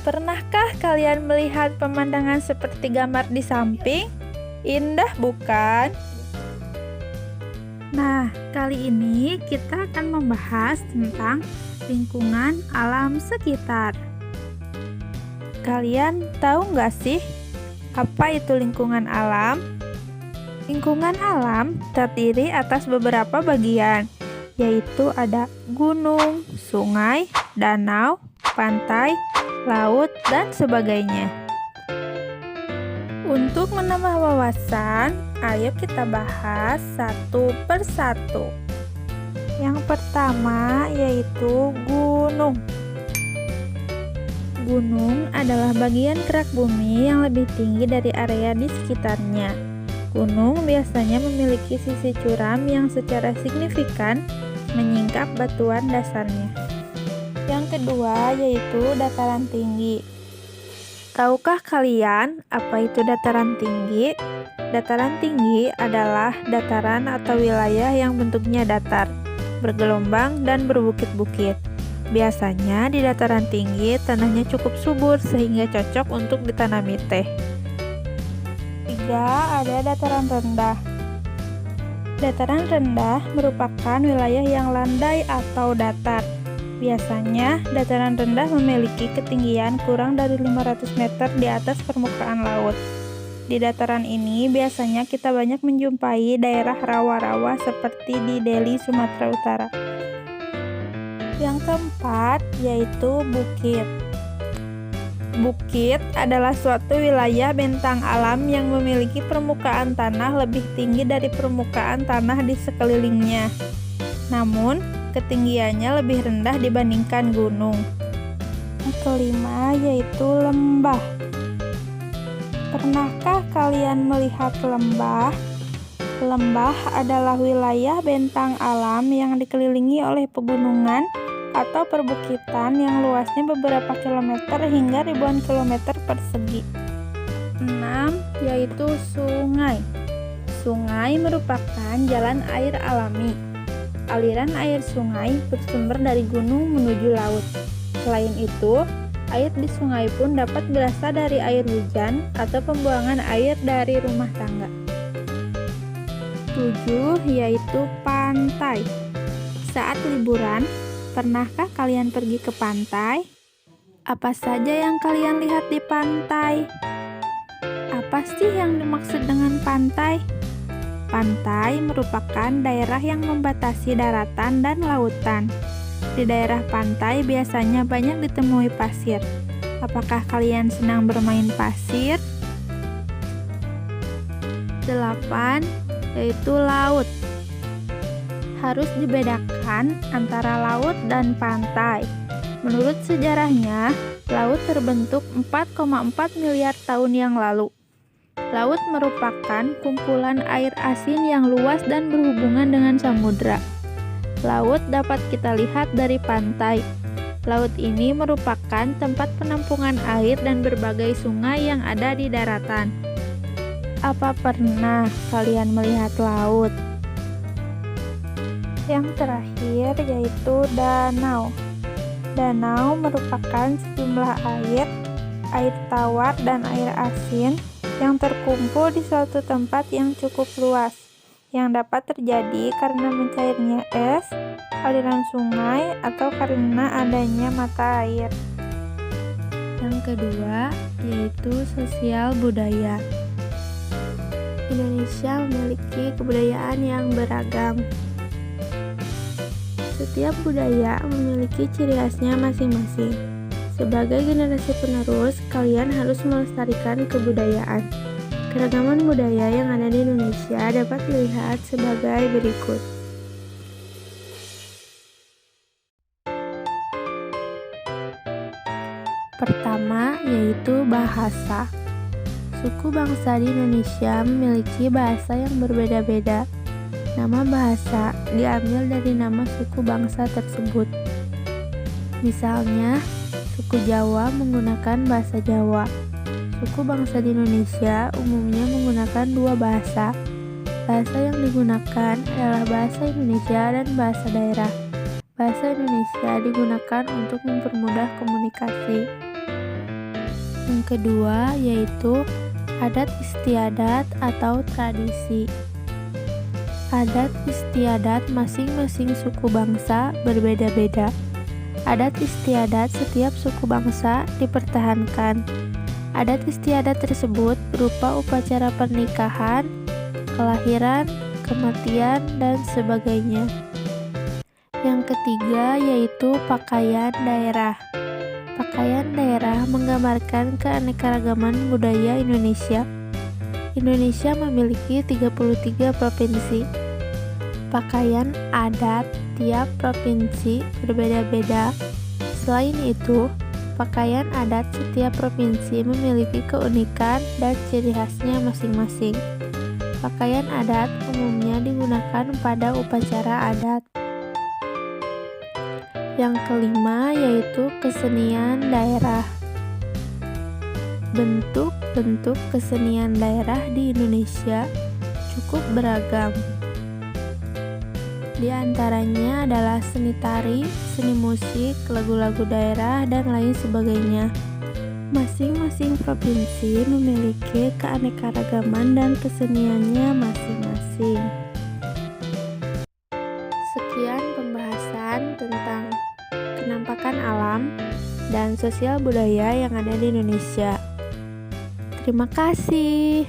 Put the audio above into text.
Pernahkah kalian melihat pemandangan seperti gambar di samping? Indah bukan? Nah, kali ini kita akan membahas tentang lingkungan alam sekitar. Kalian tahu nggak sih apa itu lingkungan alam? Lingkungan alam terdiri atas beberapa bagian, yaitu ada gunung, sungai, danau, pantai, laut, dan sebagainya. Untuk menambah wawasan, ayo kita bahas satu persatu. Yang pertama yaitu gunung. Gunung adalah bagian kerak bumi yang lebih tinggi dari area di sekitarnya. Gunung biasanya memiliki sisi curam yang secara signifikan menyingkap batuan dasarnya. Yang kedua yaitu dataran tinggi. Tahukah kalian apa itu dataran tinggi? Dataran tinggi adalah dataran atau wilayah yang bentuknya datar, bergelombang, dan berbukit-bukit. Biasanya di dataran tinggi tanahnya cukup subur sehingga cocok untuk ditanami teh. Tiga, ada dataran rendah. Dataran rendah merupakan wilayah yang landai atau datar. Biasanya, dataran rendah memiliki ketinggian kurang dari 500 meter di atas permukaan laut. Di dataran ini biasanya kita banyak menjumpai daerah rawa-rawa seperti di Deli, Sumatera Utara. Yang keempat yaitu bukit. Bukit adalah suatu wilayah bentang alam yang memiliki permukaan tanah lebih tinggi dari permukaan tanah di sekelilingnya. Namun, ketinggiannya lebih rendah dibandingkan gunung. Yang kelima yaitu lembah. Pernahkah kalian melihat lembah? Lembah adalah wilayah bentang alam yang dikelilingi oleh pegunungan atau perbukitan yang luasnya beberapa kilometer hingga ribuan kilometer persegi. 6. Yaitu sungai. Sungai merupakan jalan air alami. Aliran air sungai bersumber dari gunung menuju laut. Selain itu, air di sungai pun dapat berasal dari air hujan atau pembuangan air dari rumah tangga. 7. Yaitu pantai. Saat liburan, pernahkah kalian pergi ke pantai? Apa saja yang kalian lihat di pantai? Apa sih yang dimaksud dengan pantai? Pantai merupakan daerah yang membatasi daratan dan lautan. Di daerah pantai biasanya banyak ditemui pasir. Apakah kalian senang bermain pasir? 8. Yaitu laut. Harus dibedakan antara laut dan pantai. Menurut sejarahnya, laut terbentuk 4,4 miliar tahun yang lalu. Laut merupakan kumpulan air asin yang luas dan berhubungan dengan samudra. Laut dapat kita lihat dari pantai. Laut ini merupakan tempat penampungan air dan berbagai sungai yang ada di daratan. Apa pernah kalian melihat laut? Yang terakhir yaitu danau. Danau merupakan sejumlah air tawar dan air asin yang terkumpul di suatu tempat yang cukup luas, yang dapat terjadi karena mencairnya es, aliran sungai, atau karena adanya mata air. Yang kedua yaitu sosial budaya. Indonesia memiliki kebudayaan yang beragam. Setiap budaya memiliki ciri khasnya masing-masing. Sebagai generasi penerus, kalian harus melestarikan kebudayaan. Keragaman budaya yang ada di Indonesia dapat dilihat sebagai berikut. Pertama, yaitu bahasa. Suku bangsa di Indonesia memiliki bahasa yang berbeda-beda. Nama bahasa diambil dari nama suku bangsa tersebut. Misalnya, suku Jawa menggunakan bahasa Jawa. Suku bangsa di Indonesia umumnya menggunakan dua bahasa. Bahasa yang digunakan adalah bahasa Indonesia dan bahasa daerah. Bahasa Indonesia digunakan untuk mempermudah komunikasi. Yang kedua yaitu adat istiadat atau tradisi. Adat istiadat masing-masing suku bangsa berbeda-beda. Adat istiadat setiap suku bangsa dipertahankan. Adat istiadat tersebut berupa upacara pernikahan, kelahiran, kematian, dan sebagainya. Yang ketiga yaitu pakaian daerah. Pakaian daerah menggambarkan keanekaragaman budaya Indonesia. Indonesia memiliki 33 provinsi. Pakaian adat tiap provinsi berbeda-beda. Selain itu, pakaian adat setiap provinsi memiliki keunikan dan ciri khasnya masing-masing. Pakaian adat umumnya digunakan pada upacara adat. Yang kelima yaitu kesenian daerah. Bentuk-bentuk kesenian daerah di Indonesia cukup beragam. Di antaranya adalah seni tari, seni musik, lagu-lagu daerah, dan lain sebagainya. Masing-masing provinsi memiliki keanekaragaman dan keseniannya masing-masing. Sekian pembahasan tentang penampakan alam dan sosial budaya yang ada di Indonesia. Terima kasih.